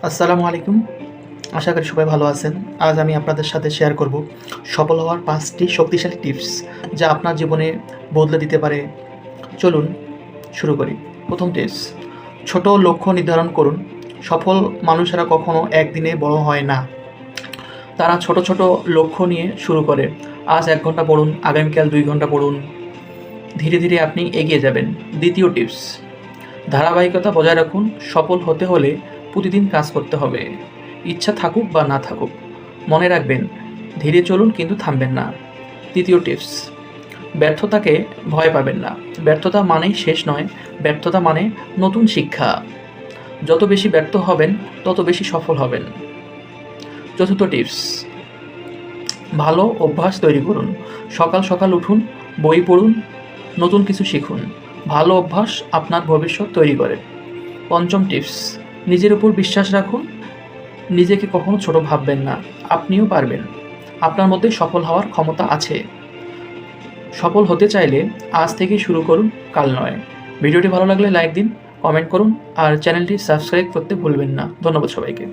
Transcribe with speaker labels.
Speaker 1: আসসালামু আলাইকুম। আশা করি সবাই ভালো আছেন। আজ আমি আপনাদের সাথে শেয়ার করব সফল হওয়ার ৫টি শক্তিশালী টিপস, যা আপনার জীবনে বদলে দিতে পারে। চলুন শুরু করি। প্রথম টিপস, ছোট লক্ষ্য নির্ধারণ করুন। সফল মানুষেরা কখনো একদিনে বড় হয় না। তারা ছোট, ছোট লক্ষ্য নিয়ে শুরু করে। আজ ১ ঘন্টা পড়ুন, আগামীকাল ২ ঘন্টা পড়ুন। ধীরে, ধীরে আপনি এগিয়ে যাবেন। দ্বিতীয় টিপস, ধারাবাহিকতা বজায় রাখুন। সফল হতে হলে প্রতিদিন কাজ করতে হবে, ইচ্ছা থাকুক বা না থাকুক। মনে রাখবেন, ধীরে চলুন কিন্তু থামবেন না। তৃতীয় টিপস, ব্যর্থতাকে ভয় পাবেন না। ব্যর্থতা মানেই শেষ নয়, ব্যর্থতা মানে নতুন শিক্ষা। যত বেশি ব্যর্থ হবেন তত বেশি সফল হবেন। চতুর্থ টিপস, ভালো অভ্যাস তৈরি করুন। সকাল সকাল উঠুন, বই পড়ুন, নতুন কিছু শিখুন। ভালো অভ্যাস আপনার ভবিষ্যৎ তৈরি করে। পঞ্চম টিপস, নিজের উপর বিশ্বাস রাখুন। নিজেকে কখনো ছোট ভাববেন না। আপনিও পারবেন। আপনার মধ্যে সফল হওয়ার ক্ষমতা আছে। সফল হতে চাইলে আজ থেকেই শুরু করুন, কাল নয়। ভিডিওটি ভালো লাগলে লাইক দিন, কমেন্ট করুন আর চ্যানেলটি সাবস্ক্রাইব করতে ভুলবেন না। ধন্যবাদ সবাইকে।